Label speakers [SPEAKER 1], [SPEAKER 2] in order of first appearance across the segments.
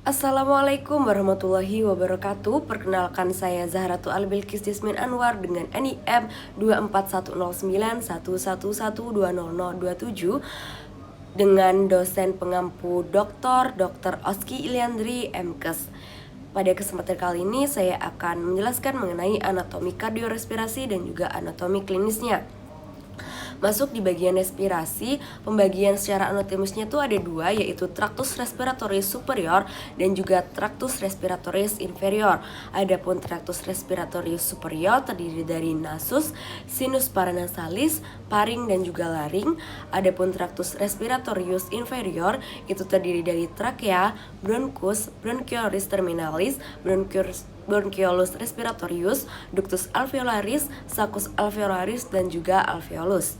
[SPEAKER 1] Assalamualaikum warahmatullahi wabarakatuh. Perkenalkan saya Zahratu Albilqis Jasmin Anwar dengan NIM 2410911120027 dengan dosen pengampu Dr. Oski Iliandri MKes. Pada kesempatan kali ini saya akan menjelaskan mengenai anatomi kardiorespirasi dan juga anatomi klinisnya. Masuk di bagian respirasi, pembagian secara anatomisnya itu ada dua, yaitu traktus respiratoris superior dan juga traktus respiratoris inferior. Adapun traktus respiratoris superior terdiri dari nasus, sinus paranasalis, paring dan juga laring. Adapun traktus respiratorius inferior itu terdiri dari trakea, bronkus, bronchioris terminalis, bronchiolus respiratorius, ductus alveolaris, saccus alveolaris dan juga alveolus.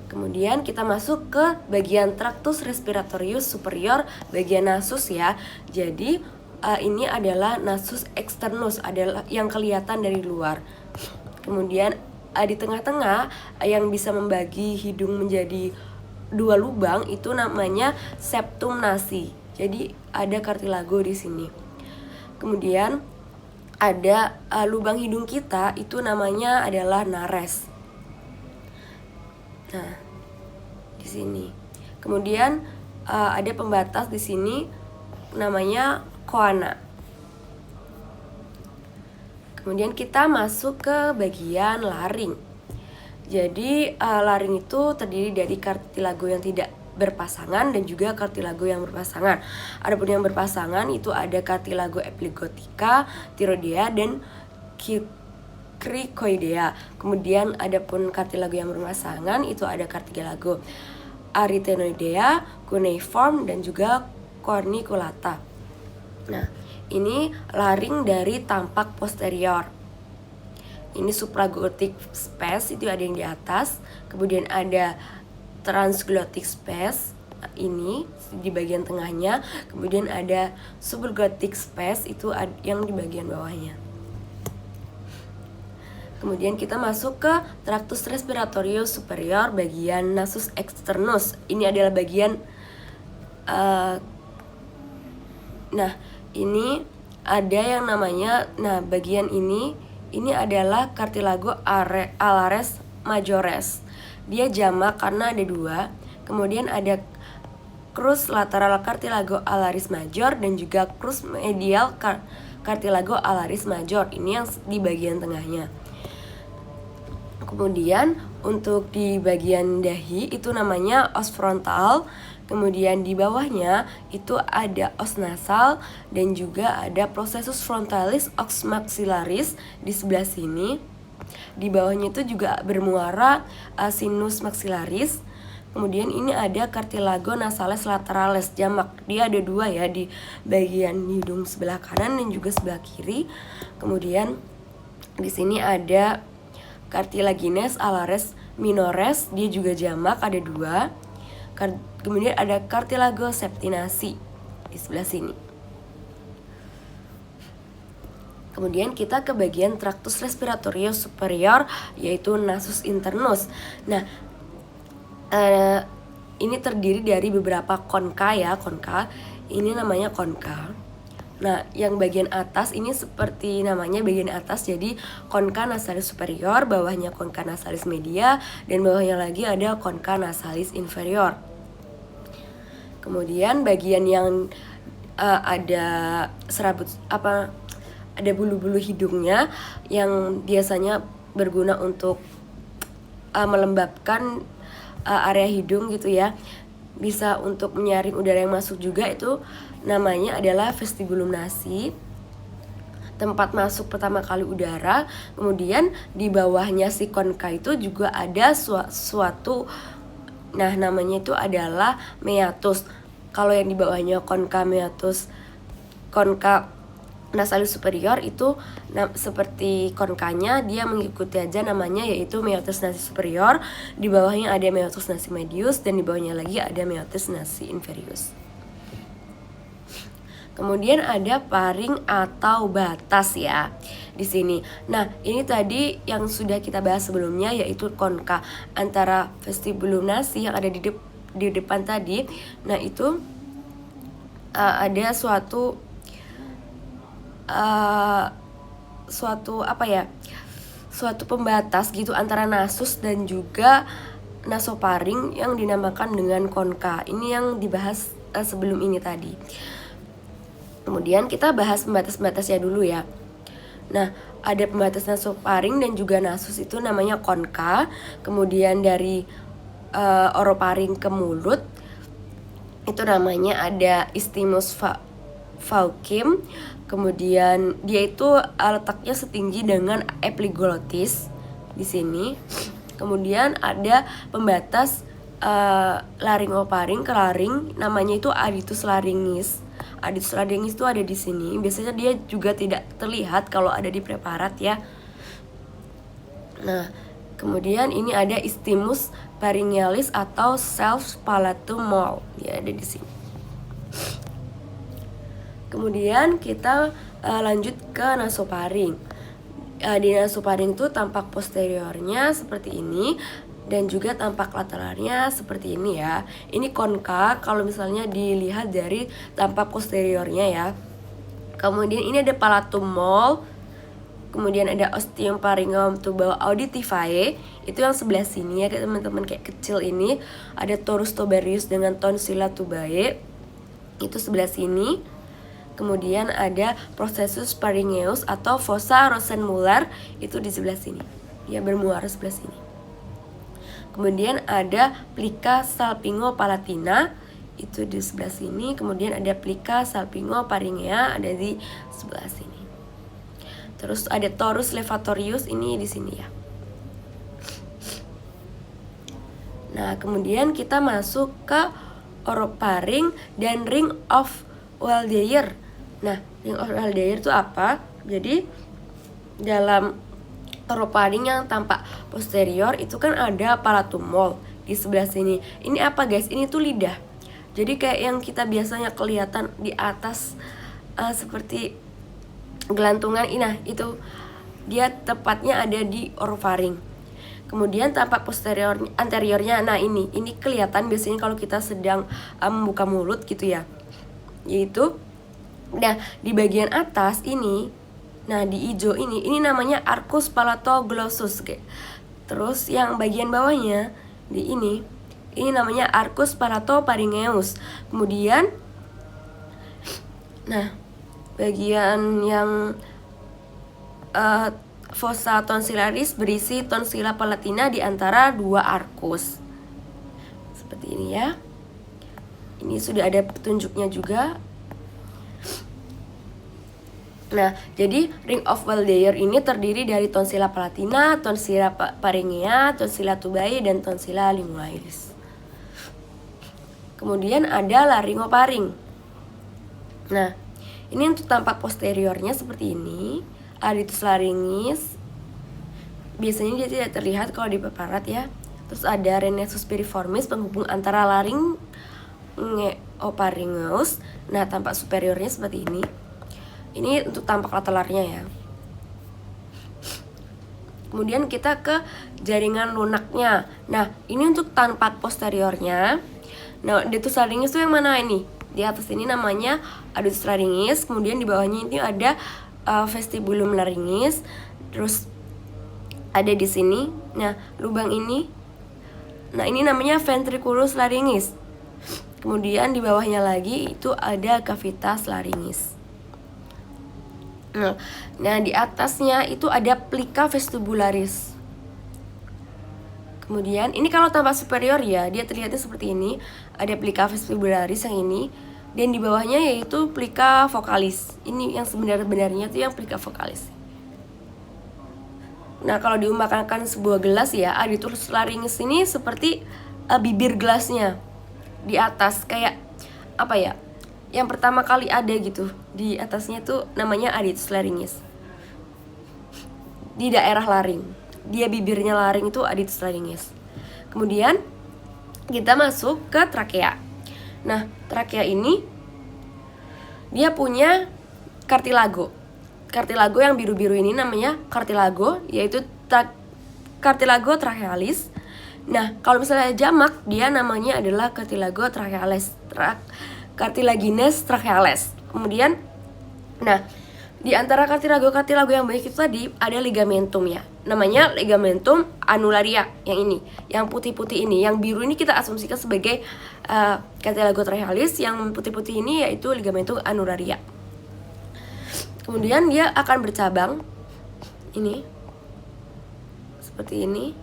[SPEAKER 1] Kemudian kita masuk ke bagian traktus respiratorius superior, bagian nasus ya. Jadi ini adalah nasus externus, adalah yang kelihatan dari luar. Kemudian di tengah-tengah yang bisa membagi hidung menjadi dua lubang itu namanya septum nasi. Jadi ada kartilago di sini. Kemudian ada lubang hidung kita itu namanya adalah nares. Nah, di sini. Kemudian ada pembatas di sini namanya coana. Kemudian kita masuk ke bagian laring. Jadi laring itu terdiri dari kartilago yang tidak berpasangan dan juga kartilago yang berpasangan. Adapun yang berpasangan itu ada kartilago epiglottica, thyroidea dan cricoidea. Kemudian adapun kartilago yang berpasangan itu ada kartilago arytenoidea, cuneiform dan juga corniculata. Nah, ini laring dari tampak posterior. Ini supraglottic space itu ada yang di atas, kemudian ada transglottic space ini di bagian tengahnya, kemudian ada subglottic space itu yang di bagian bawahnya. Kemudian kita masuk ke traktus respiratorius superior bagian nasus externus. Ini adalah bagian ini ada yang namanya bagian ini adalah cartilago alaris majores. Dia jamak karena ada dua. Kemudian ada crus lateral cartilago alaris major dan juga crus medial cartilago alaris major. Ini yang di bagian tengahnya. Kemudian untuk di bagian dahi itu namanya os frontal. Kemudian di bawahnya itu ada os nasal dan juga ada processus frontalis ox maxillaris di sebelah sini. Di bawahnya itu juga bermuara sinus maxillaris. Kemudian ini ada cartilago nasales lateralis jamak. Dia ada dua ya, di bagian hidung sebelah kanan dan juga sebelah kiri. Kemudian di sini ada cartilaginous alaris minores, dia juga jamak, ada dua. Kemudian ada cartilago septinasi di sebelah sini. Kemudian kita ke bagian traktus respiratorius superior, yaitu nasus internus. Nah, ini terdiri dari beberapa konka ya, konka. Ini namanya konka. Nah, yang bagian atas ini seperti namanya bagian atas, jadi konka nasalis superior, bawahnya konka nasalis media, dan bawahnya lagi ada konka nasalis inferior. Kemudian bagian yang ada serabut ada bulu-bulu hidungnya yang biasanya berguna untuk melembabkan area hidung gitu ya. Bisa untuk menyaring udara yang masuk juga, itu namanya adalah vestibulum nasi, tempat masuk pertama kali udara. Kemudian di bawahnya si konka itu juga ada suatu namanya itu adalah meatus. Kalau yang di bawahnya konka meatus, konka nasalis superior itu seperti konkanya, dia mengikuti aja namanya, yaitu meatus nasi superior. Di bawahnya ada meatus nasi medius dan di bawahnya lagi ada meatus nasi inferius. Kemudian ada paring atau batas ya di sini. Nah, ini tadi yang sudah kita bahas sebelumnya, yaitu konka antara vestibulum nasi yang ada di depan tadi. Nah, itu ada suatu suatu pembatas gitu antara nasus dan juga nasofaring yang dinamakan dengan konka. Ini yang dibahas sebelum ini tadi. Kemudian kita bahas pembatas-pembatasnya dulu ya. Nah, ada pembatas nasofaring dan juga nasus itu namanya konka. Kemudian dari orofaring ke mulut itu namanya ada isthmus faucium. Kemudian dia itu letaknya setinggi dengan epiglottis di sini. Kemudian ada pembatas laryngofaring ke laring, namanya itu aditus laryngis. Aditus laryngis itu ada di sini. Biasanya dia juga tidak terlihat kalau ada di preparat ya. Nah, kemudian ini ada isthmus pharyngealis atau self palatum mole. Dia ada di sini. Kemudian kita lanjut ke nasofaring. Di nasofaring itu tampak posteriornya seperti ini dan juga tampak lateralnya seperti ini ya. Ini konka kalau misalnya dilihat dari tampak posteriornya ya. Kemudian ini ada palatum mole. Kemudian ada ostium pharyngeum tuba auditivae, itu yang sebelah sini ya teman-teman, kayak kecil ini. Ada torus tubarius dengan tonsilla tubae, itu sebelah sini. Kemudian ada processus pharyngeus atau fossa rosenmuller, itu di sebelah sini. Dia bermuara sebelah sini. Kemudian ada plica salpingopalatina, itu di sebelah sini. Kemudian ada plica salpingopharyngea, ada di sebelah sini. Terus ada torus levatorius, ini di sini ya. Nah, kemudian kita masuk ke orofaring dan ring of Waldeyer. Nah, ring of Waldeyer itu apa? Jadi dalam orofaring yang tampak posterior itu kan ada palatum mole di sebelah sini. Ini apa guys? Ini tuh lidah. Jadi kayak yang kita biasanya kelihatan di atas seperti gelantungan. Nah, itu dia tepatnya ada di orofaring. Kemudian tampak anteriornya. Nah, ini kelihatan biasanya kalau kita sedang membuka mulut gitu ya. Yaitu di bagian atas ini, nah di hijau ini namanya arcus palatoglossus. Terus yang bagian bawahnya ini namanya arcus palatopharyngeus. Kemudian nah bagian yang fossa tonsillaris berisi tonsilla palatina di antara dua arcus. Seperti ini ya. Ini sudah ada petunjuknya juga. Nah, jadi ring of Waldeyer ini terdiri dari tonsilla palatina, tonsilla pharyngea, tonsilla tubae, dan tonsilla lingualis. Kemudian ada laryngofaring. Nah, ini untuk tampak posteriornya seperti ini. Aditus laryngis. Biasanya dia tidak terlihat kalau di preparat ya. Terus ada renessus piriformis penghubung antara laryngeopharyngeus. Nah, tampak superiornya seperti ini. Ini untuk tampak lateralnya ya. Kemudian kita ke jaringan lunaknya. Nah, ini untuk tampak posteriornya. Nah, aditus laryngis itu yang mana ini? Di atas ini namanya aditus laryngis. Kemudian di bawahnya ini ada vestibulum laryngis. Terus ada di sini. Nah, lubang ini. Nah, ini namanya ventriculus laryngis. Kemudian di bawahnya lagi itu ada cavitas laryngis. Nah, di atasnya itu ada plica vestibularis. Kemudian ini kalau tampak superior ya, dia terlihatnya seperti ini. Ada plica vestibularis yang ini. Dan di bawahnya yaitu plica vocalis. Ini yang sebenarnya itu yang plica vocalis. Nah, kalau diumpamakan sebuah gelas ya, aditus laryngis ini seperti bibir gelasnya di atas, kayak apa ya? Yang pertama kali ada gitu di atasnya tuh namanya aditus laryngis. Di daerah laring, dia bibirnya laring itu aditus laryngis. Kemudian kita masuk ke trakea. Nah, trakea ini dia punya kartilago. Kartilago yang biru-biru ini namanya kartilago, yaitu kartilago trachealis. Nah, kalau misalnya jamak dia namanya adalah kartilago trachealis. cartilaginous tracheales. Kemudian, nah, di antara kartilago yang banyak itu tadi ada ligamentum ya. Namanya ligamentum annularia yang ini, yang putih-putih ini. Yang biru ini kita asumsikan sebagai cartilago trachealis, yang putih-putih ini yaitu ligamentum annularia. Kemudian dia akan bercabang ini seperti ini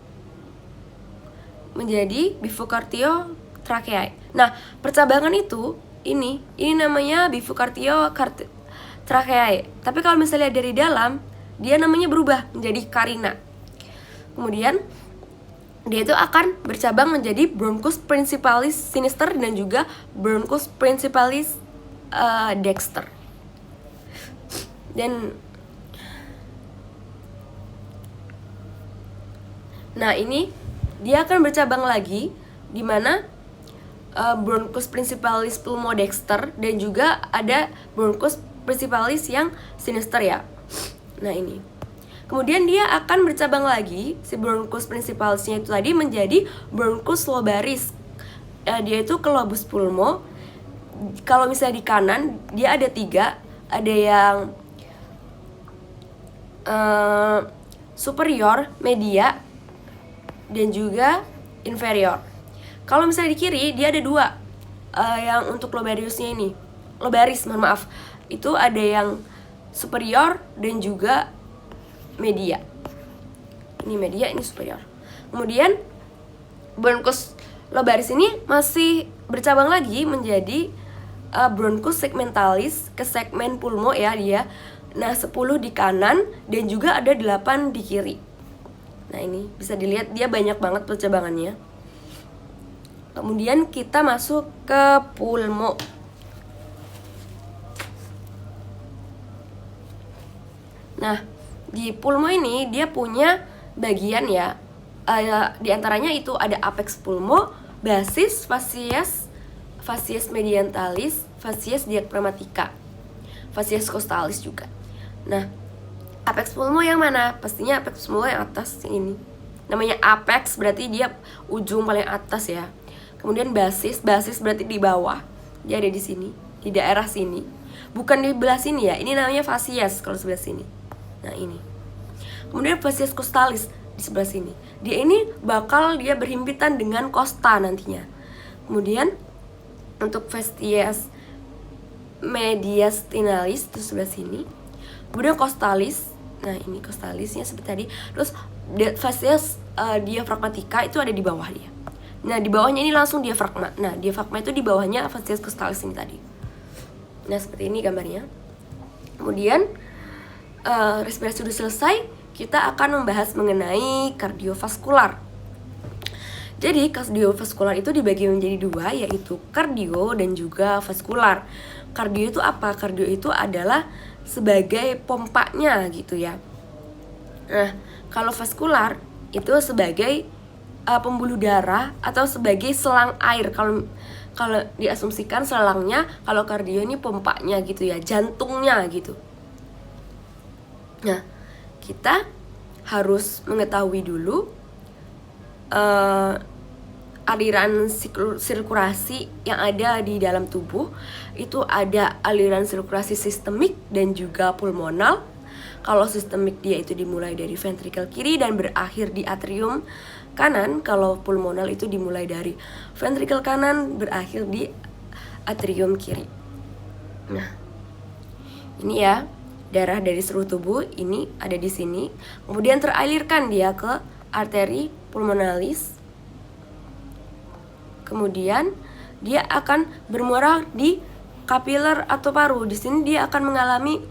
[SPEAKER 1] menjadi bifurcatio tracheae. Nah, percabangan itu ini namanya bifurcatio tracheae. Tapi kalau misalnya dari dalam, dia namanya berubah menjadi carina. Kemudian dia itu akan bercabang menjadi bronchus principalis sinister dan juga bronchus principalis dexter. Dan nah, ini dia akan bercabang lagi di mana bronchus principalis pulmodexter dan juga ada bronchus principalis yang sinister ya. Nah, ini. Kemudian dia akan bercabang lagi, si bronchus principalisnya itu tadi menjadi bronchus lobaris. Dia itu ke lobus pulmo. Kalau misalnya di kanan, dia ada 3. Ada yang superior, media, dan juga inferior. Kalau misalnya di kiri, dia ada 2. Yang untuk lobarisnya ini, itu ada yang superior dan juga media. Ini media, ini superior. Kemudian bronchus lobaris ini masih bercabang lagi menjadi bronchus segmentalis ke segmen pulmo ya dia. Nah, 10 di kanan dan juga ada 8 di kiri. Nah, ini bisa dilihat dia banyak banget percabangannya. Kemudian kita masuk ke pulmo. Nah, di pulmo ini dia punya bagian ya. Di antaranya itu ada apex pulmo, basis, facies medialis, facies diaphragmatica, facies costalis juga. Nah, apex pulmo yang mana? Pastinya apex pulmo yang atas ini. Namanya apex berarti dia ujung paling atas ya. Kemudian basis berarti di bawah. Dia ada di sini, di daerah sini. Bukan di belah sini ya. Ini namanya facies kalau sebelah sini. Nah, ini. Kemudian facies costalis di sebelah sini. Dia ini bakal dia berhimpitan dengan costa nantinya. Kemudian untuk facies mediastinalis di sebelah sini. Kemudian costalis. Nah, ini costalisnya seperti tadi. Terus facies diaphragmatica itu ada di bawah dia. Nah, di bawahnya ini langsung diafragma. Nah, diafragma itu di bawahnya facies costalis ini tadi. Nah, seperti ini gambarnya. Kemudian respirasi sudah selesai, kita akan membahas mengenai kardiovaskular. Jadi kardiovaskular itu dibagi menjadi 2, yaitu kardio dan juga vaskular. Kardio itu apa? Kardio itu adalah sebagai pompanya gitu ya. Nah, kalau vaskular itu sebagai pembuluh darah atau sebagai selang air. Kalau diasumsikan selangnya, kalau kardio ini pompanya gitu ya, jantungnya gitu. Nah, kita harus mengetahui dulu aliran sirkulasi yang ada di dalam tubuh. Itu ada aliran sirkulasi sistemik dan juga pulmonal. Kalau sistemik dia itu dimulai dari ventrikel kiri dan berakhir di atrium kanan. Kalau pulmonal itu dimulai dari ventrikel kanan berakhir di atrium kiri. Nah, ini ya, darah dari seluruh tubuh ini ada di sini. Kemudian teralirkan dia ke arteri pulmonalis. Kemudian dia akan bermuara di kapiler atau paru. Di sini dia akan mengalami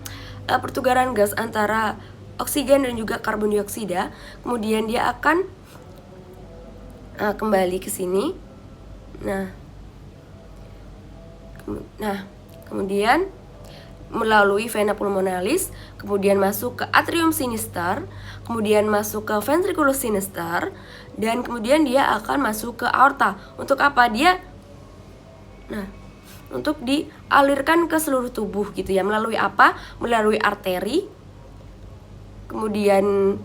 [SPEAKER 1] pertukaran gas antara oksigen dan juga karbon dioksida. Kemudian dia akan kembali ke sini. Nah, kemudian melalui vena pulmonalis, kemudian masuk ke atrium sinister, kemudian masuk ke ventriculus sinister, dan kemudian dia akan masuk ke aorta. Untuk apa dia? Nah, untuk dialirkan ke seluruh tubuh gitu ya. Melalui apa? Melalui arteri, kemudian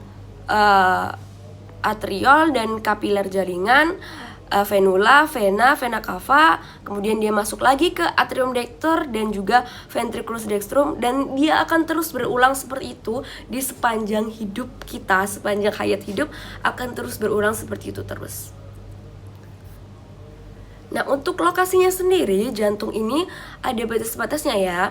[SPEAKER 1] atriol dan kapiler jaringan, venula, vena, vena cava, kemudian dia masuk lagi ke atrium dexter dan juga ventriculus dextrum, dan dia akan terus berulang seperti itu di sepanjang hidup kita, sepanjang hayat hidup akan terus berulang seperti itu terus. Nah, untuk lokasinya sendiri, jantung ini ada batas-batasnya ya.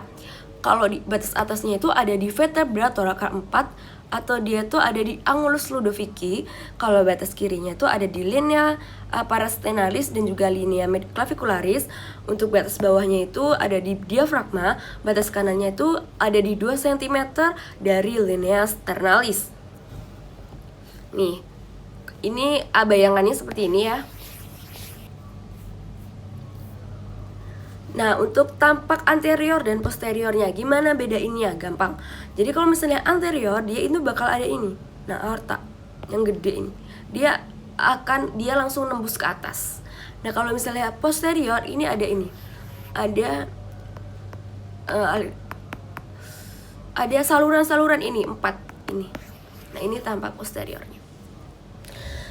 [SPEAKER 1] Kalau di batas atasnya itu ada di vertebra thoraca 4, atau dia tuh ada di angulus ludovici. Kalau batas kirinya tuh ada di linea parastenalis dan juga linea clavicularis. Untuk batas bawahnya itu ada di diafragma. Batas kanannya itu ada di 2 cm dari linea sternalis. Nih, ini bayangannya seperti ini ya. Nah, untuk tampak anterior dan posteriornya, gimana bedainnya? Gampang. Jadi kalau misalnya anterior, dia itu bakal ada ini. Nah, aorta yang gede ini. Dia langsung nembus ke atas. Nah, kalau misalnya posterior, ini ada ini. Ada saluran-saluran ini, 4 ini. Nah, ini tampak posteriornya.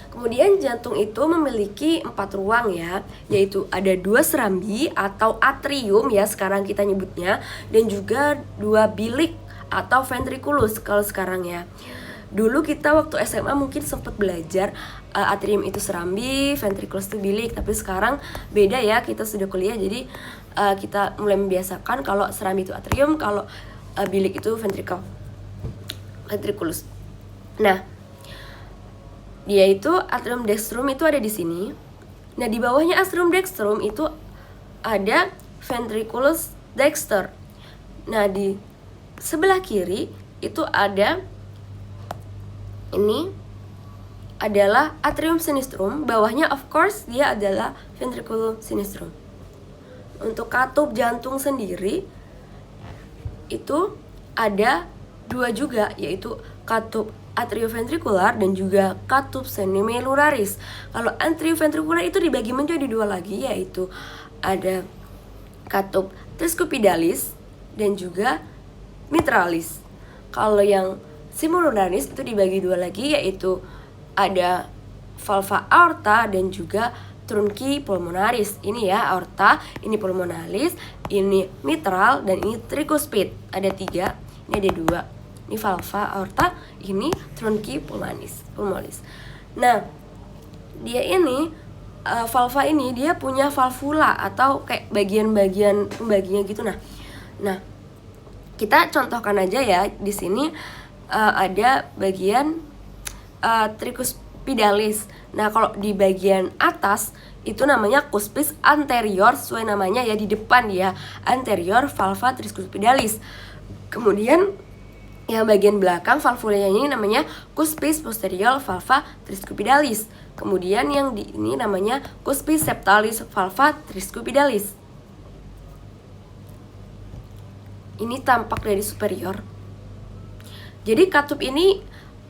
[SPEAKER 1] Kemudian jantung itu memiliki 4 ruang ya, yaitu ada 2 serambi atau atrium ya sekarang kita nyebutnya, dan juga 2 bilik atau ventriculus kalau sekarang ya. Dulu kita waktu SMA mungkin sempat belajar atrium itu serambi, ventriculus itu bilik, tapi sekarang beda ya, kita sudah kuliah jadi kita mulai membiasakan kalau serambi itu atrium, kalau bilik itu ventriculus. Nah, dia itu atrium dextrum itu ada di sini. Nah, di bawahnya atrium dextrum itu ada ventriculus dexter. Nah, di sebelah kiri itu ada ini adalah atrium sinistrum. Bawahnya of course dia adalah ventriculum sinistrum. Untuk katup jantung sendiri itu ada 2 juga, yaitu katup atrioventrikular dan juga katup semimeluraris. Kalau atrioventrikular itu dibagi menjadi 2 lagi, yaitu ada katup tricuspidalis dan juga mitralis. Kalau yang semimeluraris itu dibagi 2 lagi, yaitu ada valva aorta dan juga trunci pulmonaris. Ini ya aorta, ini pulmonalis, ini mitral, dan ini tricuspid. Ada 3, ini ada 2. Ini valva aorta, ini trunci pulmonalis. Nah, dia ini valva ini dia punya valvula atau kayak bagian-bagian pembaginya gitu. Nah, kita contohkan aja ya di sini ada bagian tricuspidalis. Nah, kalau di bagian atas itu namanya cuspis anterior, sesuai namanya ya, di depan ya, anterior valva tricuspidalis. Kemudian yang bagian belakang valvulanya ini namanya cuspis posterior valva tricuspidalis. Kemudian yang di ini namanya cuspis septalis valva tricuspidalis. Ini tampak dari superior. Jadi katup ini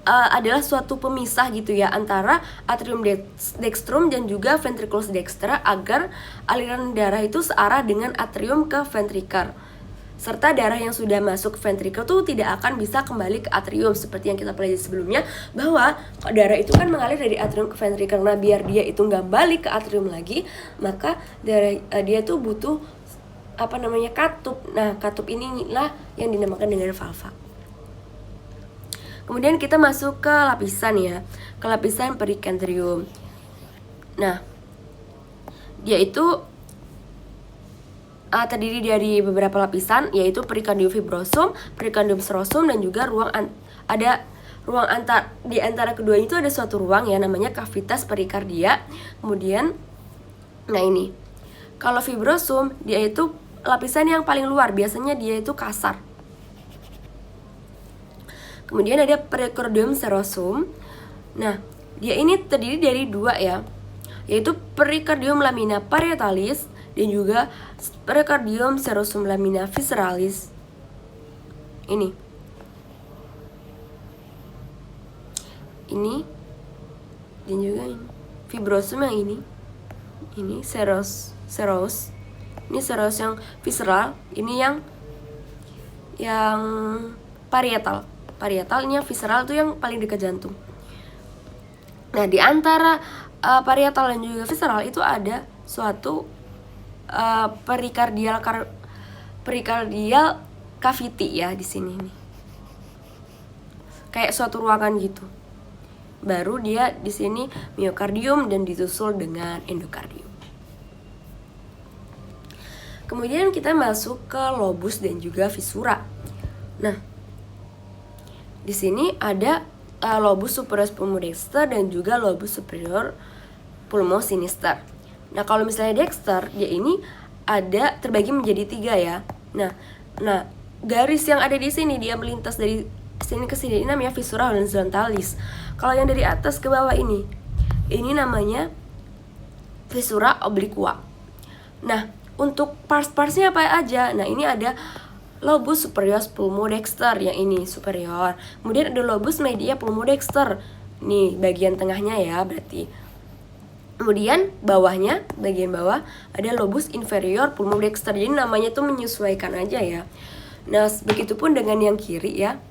[SPEAKER 1] adalah suatu pemisah gitu ya antara atrium dextrum dan juga ventriculus dexter, agar aliran darah itu searah dengan atrium ke ventrikel. Serta darah yang sudah masuk ke ventrikel tuh tidak akan bisa kembali ke atrium, seperti yang kita pelajari sebelumnya, bahwa darah itu kan mengalir dari atrium ke ventrikel. Nah, biar dia itu nggak balik ke atrium lagi, maka darah dia tuh butuh katup. Nah, katup inilah yang dinamakan dengan valva. Kemudian kita masuk ke lapisan ya, ke lapisan perikentrium. Nah, dia itu terdiri dari beberapa lapisan, yaitu perikardium fibrosum, perikardium serosum, dan juga di antara keduanya itu ada suatu ruang ya, namanya cavitas perikardia. Kemudian, nah ini, kalau fibrosum dia itu lapisan yang paling luar, biasanya dia itu kasar. Kemudian ada perikardium serosum. Nah, dia ini terdiri dari 2 ya, yaitu perikardium lamina parietalis dan juga perikardium serosum lamina visceralis. Ini dan juga ini fibrosum yang ini seros. Ini seros yang visceral, ini yang parietal ini yang visceral, itu yang paling dekat jantung. Nah, di antara parietal dan juga visceral itu ada suatu perikardial cavity ya di sini nih. Kayak suatu ruangan gitu. Baru dia di sini miokardium dan disusul dengan endokardium. Kemudian kita masuk ke lobus dan juga visura. Nah, di sini ada lobus superior pulmodexter dan juga lobus superior pulmosinister. Nah, kalau misalnya dexter, dia ini ada terbagi menjadi 3 ya. Nah, garis yang ada di sini dia melintas dari sini ke sini, ini namanya visura horizontalis. Kalau yang dari atas ke bawah ini namanya visura obliqua. Nah, untuk parts-partsnya apa aja? Nah, ini ada lobus superior pulmodexter, yang ini superior. Kemudian ada lobus media pulmodexter, nih bagian tengahnya ya berarti. Kemudian bawahnya, bagian bawah ada lobus inferior pulmodexter. Jadi namanya tuh menyesuaikan aja ya. Nah, begitupun dengan yang kiri ya.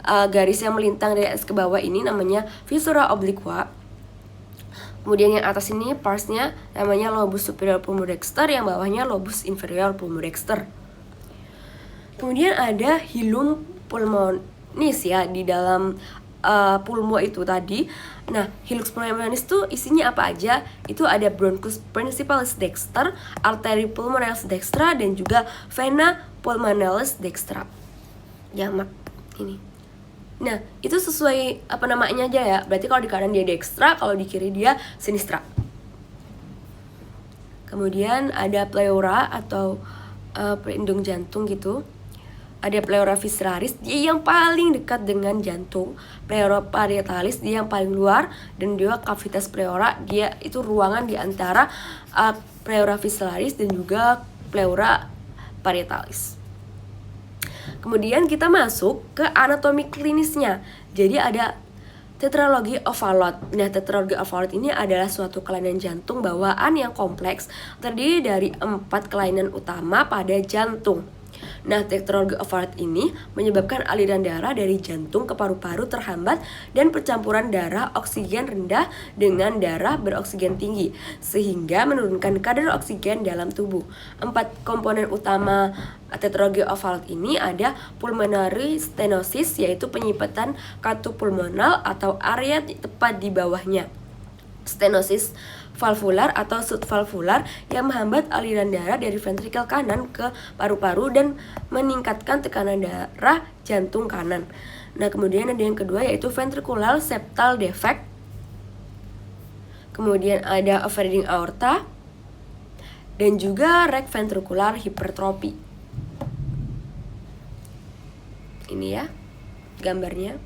[SPEAKER 1] Garis yang melintang dari atas ke bawah ini namanya visura obliqua. Kemudian yang atas ini partsnya namanya lobus superior pulmodexter, yang bawahnya lobus inferior pulmodexter. Kemudian ada hilum pulmonis ya di dalam pulmo itu tadi. Nah, hilux pulmonis itu isinya apa aja? Itu ada bronchus principalis dexter, artery pulmonalis dextra, dan juga vena pulmonalis dextra. Jamak ini. Nah, itu sesuai apa namanya aja ya. Berarti kalau di kanan dia dextra, kalau di kiri dia sinistra. Kemudian ada pleura atau pelindung jantung gitu. Ada pleura visceralis, dia yang paling dekat dengan jantung. Pleura parietalis, dia yang paling luar. Dan juga cavitas pleura, dia itu ruangan di antara pleura visceralis dan juga pleura parietalis. Kemudian kita masuk ke anatomi klinisnya. Jadi ada tetralogy of Fallot. Nah, tetralogy of Fallot ini adalah suatu kelainan jantung bawaan yang kompleks, terdiri dari 4 kelainan utama pada jantung. Nah, tetralogy of Fallot ini menyebabkan aliran darah dari jantung ke paru-paru terhambat dan percampuran darah oksigen rendah dengan darah beroksigen tinggi, sehingga menurunkan kadar oksigen dalam tubuh. 4 komponen utama tetralogy of Fallot ini ada pulmonary stenosis, yaitu penyipatan katup pulmonal atau area tepat di bawahnya. Stenosis valvular atau subvalvular yang menghambat aliran darah dari ventrikel kanan ke paru-paru dan meningkatkan tekanan darah jantung kanan. Nah, kemudian ada yang kedua yaitu ventricular septal defect. Kemudian ada overriding aorta dan juga right ventricular hypertrophy. Ini ya gambarnya,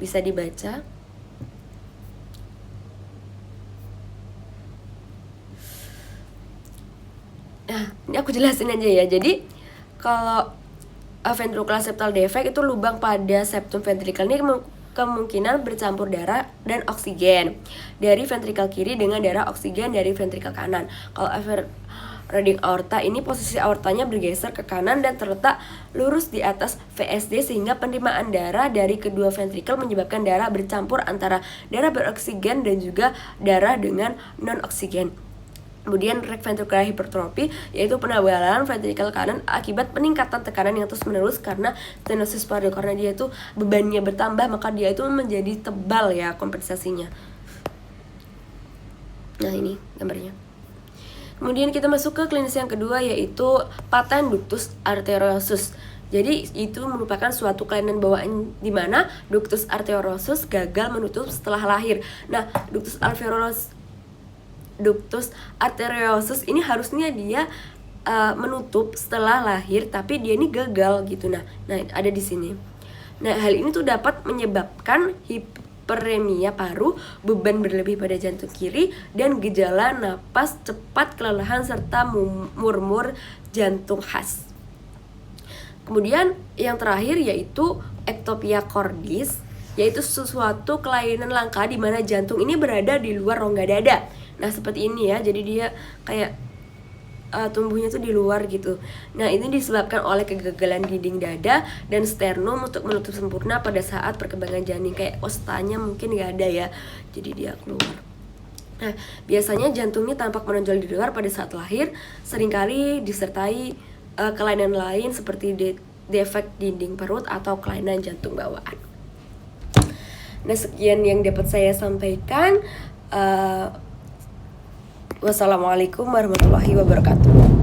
[SPEAKER 1] bisa dibaca. Nah, ini aku jelasin aja ya. Jadi kalau ventricular septal defect itu lubang pada septum ventrikel ini kemungkinan bercampur darah dan oksigen dari ventrikel kiri dengan darah oksigen dari ventrikel kanan. Kalau overriding aorta ini posisi aortanya bergeser ke kanan dan terletak lurus di atas VSD, sehingga penerimaan darah dari kedua ventrikel menyebabkan darah bercampur antara darah beroksigen dan juga darah dengan non-oksigen. Kemudian right ventricular hypertrophy yaitu penebalan ventrikel kanan akibat peningkatan tekanan yang terus menerus karena stenosis paru, karena dia itu bebannya bertambah maka dia itu menjadi tebal ya kompensasinya. Nah, ini gambarnya. Kemudian kita masuk ke klinis yang kedua yaitu patent ductus arteriosus. Jadi itu merupakan suatu kelainan bawaan di mana ductus arteriosus gagal menutup setelah lahir. Nah, ductus arteriosus ini harusnya dia menutup setelah lahir, tapi dia ini gagal gitu. Nah ada di sini. Nah, hal ini tuh dapat menyebabkan hiperemia paru, beban berlebih pada jantung kiri, dan gejala napas cepat, kelelahan, serta murmur jantung khas. Kemudian yang terakhir yaitu ectopia cordis, yaitu sesuatu kelainan langka di mana jantung ini berada di luar rongga dada. Nah, seperti ini ya. Jadi dia kayak tumbuhnya tuh di luar gitu. Nah, ini disebabkan oleh kegagalan dinding dada dan sternum untuk menutup sempurna pada saat perkembangan janin. Kayak kostanya mungkin nggak ada ya, jadi dia keluar. Nah, biasanya jantung ini tampak menonjol di luar pada saat lahir, seringkali disertai kelainan lain seperti defek dinding perut atau kelainan jantung bawaan. Nah, sekian yang dapat saya sampaikan. Wassalamualaikum warahmatullahi wabarakatuh.